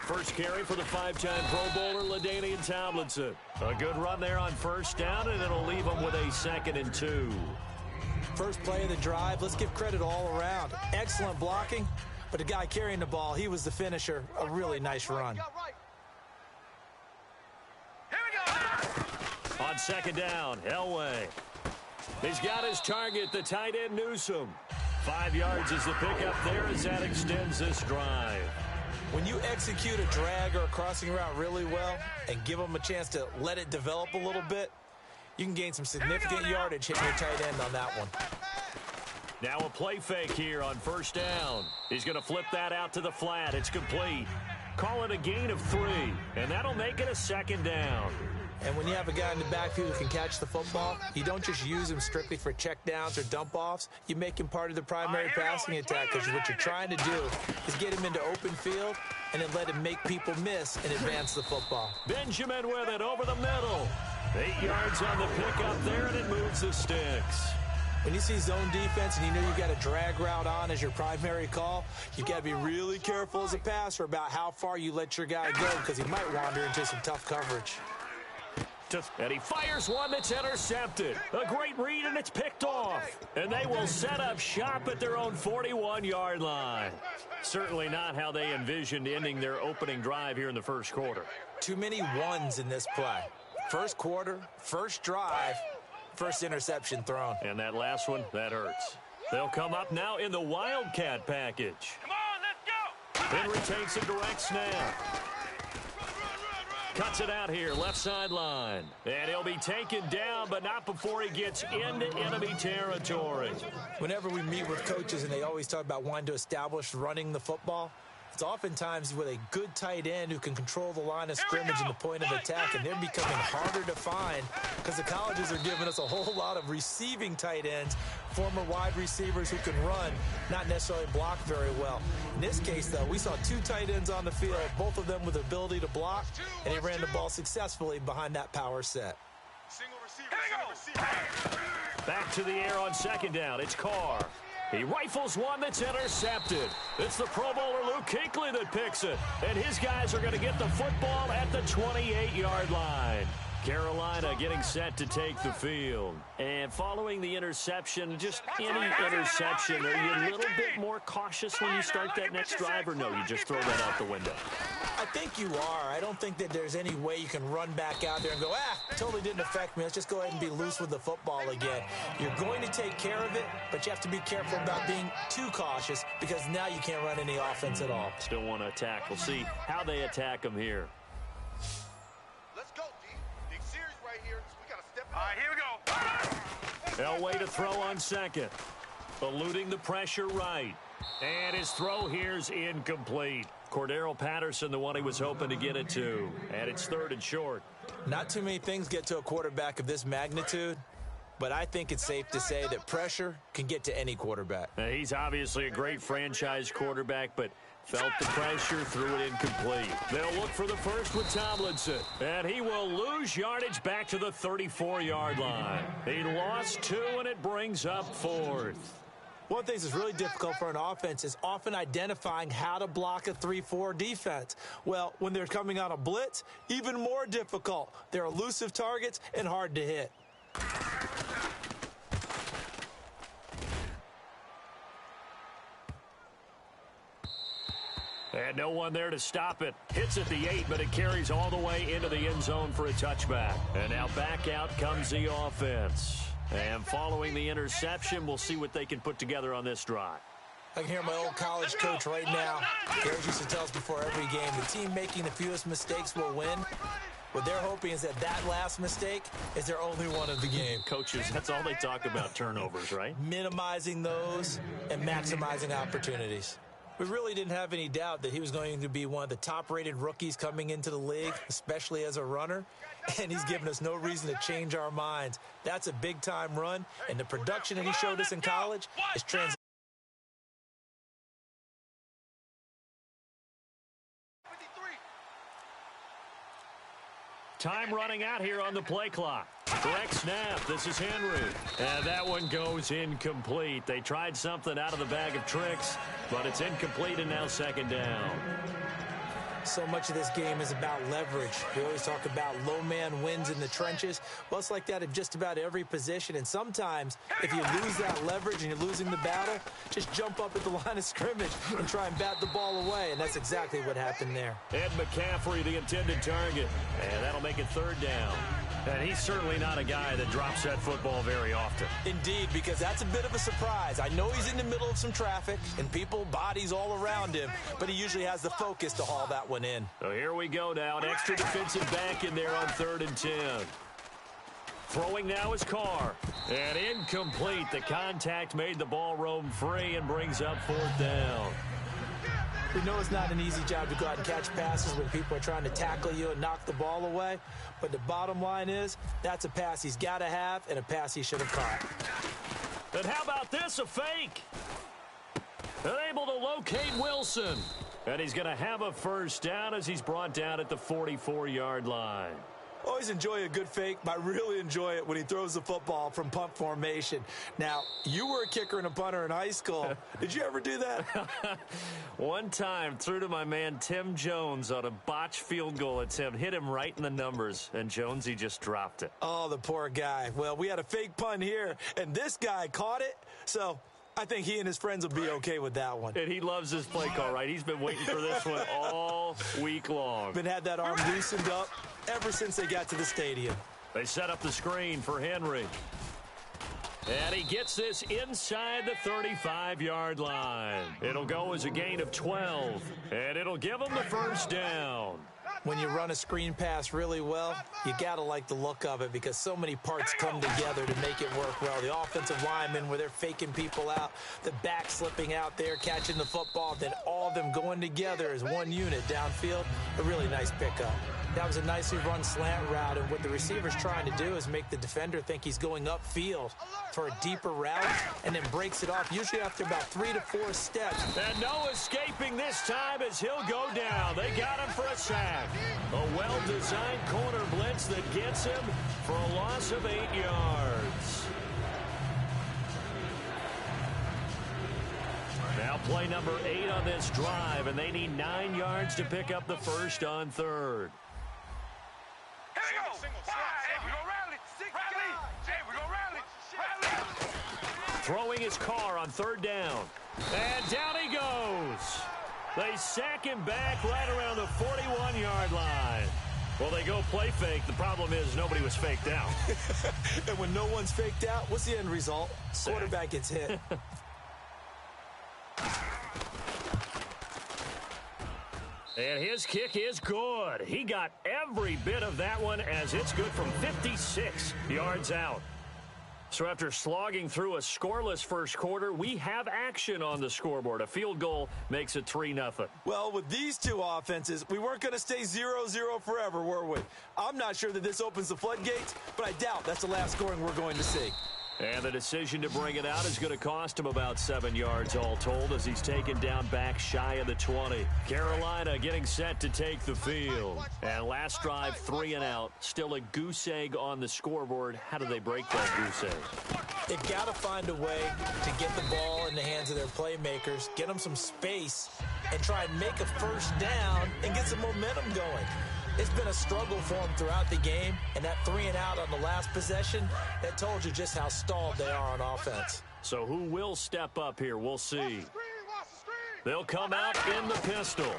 First carry for the five-time Pro Bowler, LaDainian Tomlinson. A good run there on first down, and it'll leave him with a 2nd and 2. First play of the drive, let's give credit all around. Excellent blocking, but the guy carrying the ball, he was the finisher. A really nice run. On 2nd down, Elway. He's got his target, the tight end Newsome. 5 yards is the pickup there as that extends this drive. When you execute a drag or a crossing route really well and give them a chance to let it develop a little bit, you can gain some significant yardage hitting your tight end on that one. Now a play fake here on first down. He's going to flip that out to the flat. It's complete. Call it a gain of 3, and that'll make it a 2nd down. And when you have a guy in the backfield who can catch the football, you don't just use him strictly for check downs or dump offs. You make him part of the primary passing attack, because what you're trying to do is get him into open field and then let him make people miss and advance the football. Benjamin with it over the middle. 8 yards on the pickup there, and it moves the sticks. When you see zone defense and you know you've got a drag route on as your primary call, you've got to be really careful as a passer about how far you let your guy go, because he might wander into some tough coverage. And he fires one that's intercepted. A great read, and it's picked off. And they will set up shop at their own 41-yard line. Certainly not how they envisioned ending their opening drive here in the first quarter. Too many ones in this play. First quarter, first drive, first interception thrown. And that last one, that hurts. They'll come up now in the Wildcat package. Come on, let's go! Henry takes a direct snap. Cuts it out here, left sideline. And he'll be taken down, but not before he gets into enemy territory. Whenever we meet with coaches and they always talk about wanting to establish running the football, it's oftentimes with a good tight end who can control the line of scrimmage and the point of attack, and they're becoming harder to find because the colleges are giving us a whole lot of receiving tight ends, former wide receivers who can run, not necessarily block very well. In this case, though, we saw 2 tight ends on the field, both of them with the ability to block, and they ran the ball successfully behind that power set. Back to the air on 2nd down. It's Carr. He rifles one that's intercepted. It's the Pro Bowler Luke Kuechly that picks it. And his guys are going to get the football at the 28-yard line. Carolina getting set to take the field. And following the interception, just any interception, are you a little bit more cautious when you start that next drive, or no, you just throw that out the window? I think you are. I don't think that there's any way you can run back out there and go, totally didn't affect me. Let's just go ahead and be loose with the football again. You're going to take care of it, but you have to be careful about being too cautious, because now you can't run any offense at all. Still want to attack. We'll see how they attack them here. Let's go, D. Big series right here. We got to step it up. All right, here we go. Elway to throw on 2nd. Eluding the pressure right. And his throw here's incomplete. Cordero Patterson, the one he was hoping to get it to. And it's 3rd and short. Not too many things get to a quarterback of this magnitude, but I think it's safe to say that pressure can get to any quarterback. Now, he's obviously a great franchise quarterback, but felt the pressure, threw it incomplete. They'll look for the first with Tomlinson, and he will lose yardage back to the 34-yard line. He lost 2, and it brings up 4th. One thing that's really difficult for an offense is often identifying how to block a 3-4 defense. Well, when they're coming on a blitz, even more difficult. They're elusive targets and hard to hit. And no one there to stop it. Hits at the 8, but it carries all the way into the end zone for a touchback. And now back out comes the offense. And following the interception, we'll see what they can put together on this drive. I can hear my old college coach right now. Garrett used to tell us before every game, the team making the fewest mistakes will win. What they're hoping is that last mistake is their only one of the game. Coaches, that's all they talk about, turnovers, right? Minimizing those and maximizing opportunities. We really didn't have any doubt that he was going to be one of the top-rated rookies coming into the league, especially as a runner, and he's given us no reason to change our minds. That's a big-time run, and the production that he showed us in college is translating. Time running out here on the play clock. Direct snap. This is Henry. And that one goes incomplete. They tried something out of the bag of tricks, but it's incomplete and now 2nd down. So much of this game is about leverage. We always talk about low man wins in the trenches. Well, it's like that in just about every position. And sometimes, if you lose that leverage and you're losing the battle, just jump up at the line of scrimmage and try and bat the ball away. And that's exactly what happened there. Ed McCaffrey, the intended target. And that'll make it third down. And he's certainly not a guy that drops that football very often. Indeed, because that's a bit of a surprise. I know he's in the middle of some traffic and people, bodies all around him, but he usually has the focus to haul that one in. So here we go now. An extra defensive back in there on 3rd and 10. Throwing now is Carr. And incomplete. The contact made the ball roam free and brings up 4th down. We know it's not an easy job to go out and catch passes when people are trying to tackle you and knock the ball away. But the bottom line is, that's a pass he's got to have and a pass he should have caught. And how about this, a fake? Unable to locate Wilson. And he's going to have a first down as he's brought down at the 44-yard line. Always enjoy a good fake, but I really enjoy it when he throws the football from punt formation. Now, you were a kicker and a punter in high school. Did you ever do that? One time, threw to my man Tim Jones on a botched field goal attempt. Hit him right in the numbers, and Jonesy just dropped it. Oh, the poor guy. Well, we had a fake punt here, and this guy caught it, so I think he and his friends will be okay with that one. And he loves this play call, right? He's been waiting for this one all week long. Been had that arm loosened up ever since they got to the stadium. They set up the screen for Henry. And he gets this inside the 35-yard line. It'll go as a gain of 12, and it'll give him the first down. When you run a screen pass really well, you got to like the look of it because so many parts come together to make it work well. The offensive linemen where they're faking people out, the back slipping out there, catching the football, then all of them going together as one unit downfield. A really nice pickup. That was a nicely run slant route, and what the receiver's trying to do is make the defender think he's going upfield for a deeper route and then breaks it off, usually after about 3 to 4 steps. And no escaping this time as he'll go down. They got him for a sack. A well-designed corner blitz that gets him for a loss of 8 yards. Now play number 8 on this drive, and they need 9 yards to pick up the first on 3rd. Throwing his car on 3rd down. And down he goes. They sack him back right around the 41-yard line. Well, they go play fake. The problem is nobody was faked out. And when no one's faked out, what's the end result? Sack. Quarterback gets hit. And his kick is good. He got every bit of that one as it's good from 56 yards out. So after slogging through a scoreless first quarter, we have action on the scoreboard. A field goal makes it 3-0. Well, with these two offenses, we weren't going to stay 0-0 forever, were we? I'm not sure that this opens the floodgates, but I doubt that's the last scoring we're going to see. And the decision to bring it out is going to cost him about 7 yards all told as he's taken down back shy of the 20. Carolina getting set to take the field. And last drive, 3 and out. Still a goose egg on the scoreboard. How do they break that goose egg? They've got to find a way to get the ball in the hands of their playmakers, get them some space, and try and make a first down and get some momentum going. It's been a struggle for them throughout the game, and that 3 and out on the last possession, that told you just how stalled they are on offense. So who will step up here? We'll see. They'll come out in the pistol.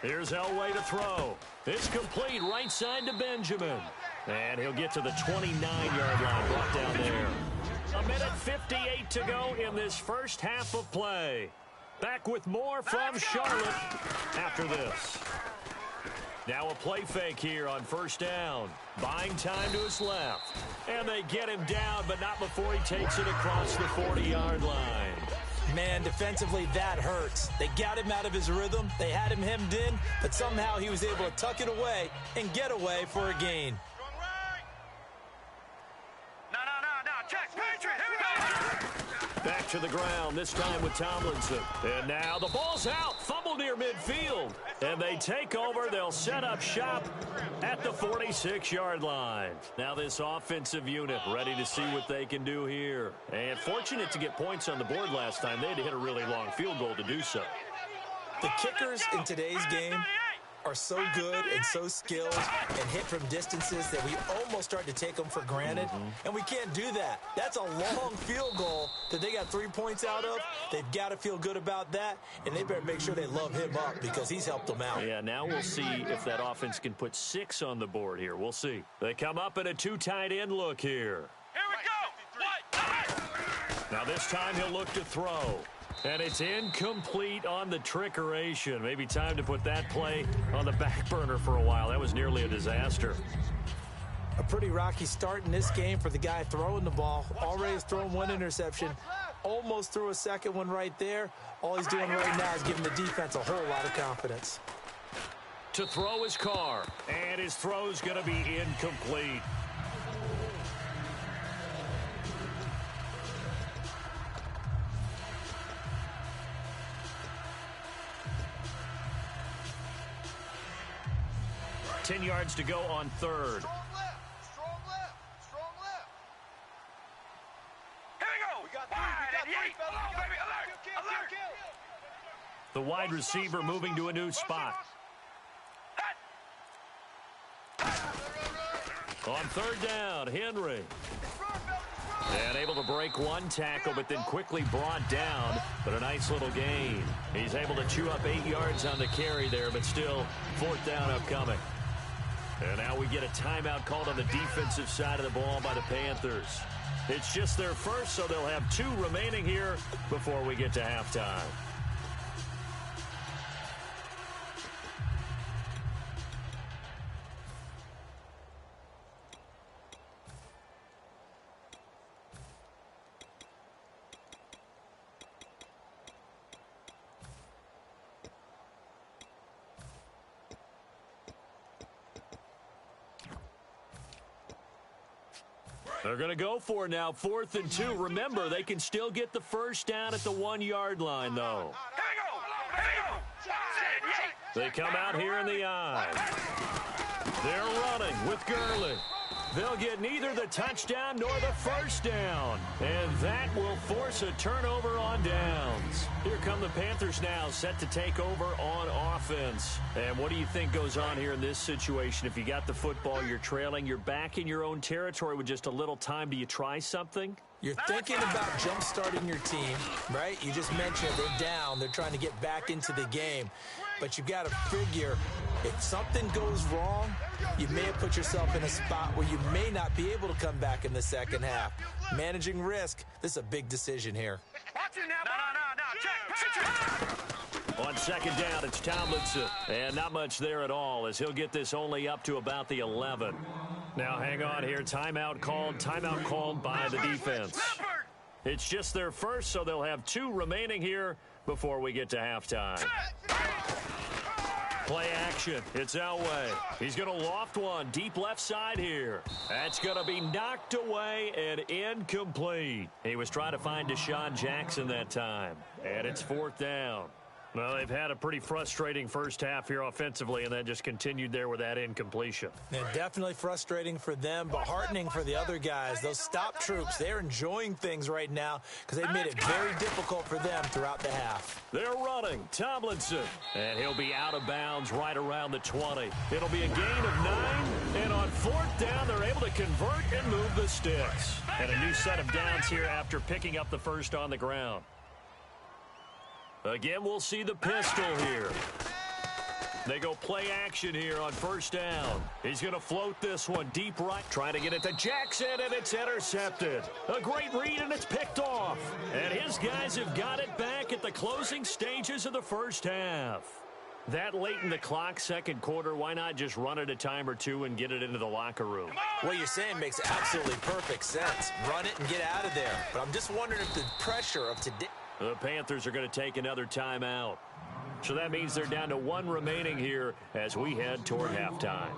Here's Elway to throw. It's complete right side to Benjamin. And he'll get to the 29-yard line, brought down there. 1:58 to go in this first half of play. Back with more from Charlotte after this. Now a play fake here on first down. Buying time to his left. And they get him down, but not before he takes it across the 40-yard line. Man, defensively, that hurts. They got him out of his rhythm. They had him hemmed in, but somehow he was able to tuck it away and get away for a gain. Check, Patriot, here we go! Back to the ground, this time with Tomlinson. And now the ball's out. Fumble near midfield. And they take over. They'll set up shop at the 46-yard line. Now this offensive unit ready to see what they can do here. And fortunate to get points on the board last time. They had to hit a really long field goal to do so. The kickers in today's game are so good and so skilled and hit from distances that we almost start to take them for granted, and we can't do that. That's a long field goal that they got 3 points out of. They've got to feel good about that, and they better make sure they love him up because he's helped them out. Yeah, now we'll see if that offense can put 6 on the board here. We'll see. They come up in a 2 tight end look here. Here we go. Now this time he'll look to throw. And it's incomplete on the trickeration. Maybe time to put that play on the back burner for a while. That was nearly a disaster. A pretty rocky start in this game for the guy throwing the ball. Already has thrown 1 interception. Almost threw a second one right there. All he's doing right now is giving the defense a whole lot of confidence. To throw his Carr. And his throw's going to be incomplete. Ten yards to go on third. Strong left. Strong left. Strong left. Here we go. We got 3. We got 3, fellas. Baby, alert. Alert. The wide receiver moving to a new spot. On third down, Henry. And able to break 1 tackle, but then quickly brought down. But a nice little gain. He's able to chew up 8 yards on the carry there, but still 4th down upcoming. And now we get a timeout called on the defensive side of the ball by the Panthers. It's just their first, so they'll have 2 remaining here before we get to halftime. They're going to go for it now, 4th and 2. Remember, they can still get the first down at the 1-yard line, though. They come out here in the I. They're running with Gurley. They'll get neither the touchdown nor the first down. And that will force a turnover on downs. Here come the Panthers now, set to take over on offense. And what do you think goes on here in this situation? If you got the football, you're trailing, you're back in your own territory with just a little time. Do you try something? You're thinking about jump-starting your team, right? You just mentioned they're down. They're trying to get back into the game. But you've got to figure if something goes wrong, you may have put yourself in a spot where you may not be able to come back in the second half. Managing risk, this is a big decision here. On second down, it's Tomlinson. And not much there at all as he'll get this only up to about the 11. Now hang on here. Timeout called by the defense. It's just their first, so they'll have 2 remaining here before we get to halftime. Play action. It's Elway. He's going to loft one deep left side here. That's going to be knocked away and incomplete. He was trying to find Deshaun Jackson that time. And it's 4th down. Well, they've had a pretty frustrating first half here offensively, and then just continued there with that incompletion. And definitely frustrating for them, but heartening for the other guys. Those stop troops, they're enjoying things right now because they've made it very difficult for them throughout the half. They're running. Tomlinson. And he'll be out of bounds right around the 20. It'll be a gain of 9. And on 4th down, they're able to convert and move the sticks. And a new set of downs here after picking up the first on the ground. Again, we'll see the pistol here. They go play action here on first down. He's going to float this one deep right. Trying to get it to Jackson, and it's intercepted. A great read, and it's picked off. And his guys have got it back at the closing stages of the first half. That late in the clock, second quarter, why not just run it a time or 2 and get it into the locker room? What you're saying makes absolutely perfect sense. Run it and get out of there. But I'm just wondering if the pressure of today... The Panthers are going to take another timeout. So that means they're down to 1 remaining here as we head toward halftime.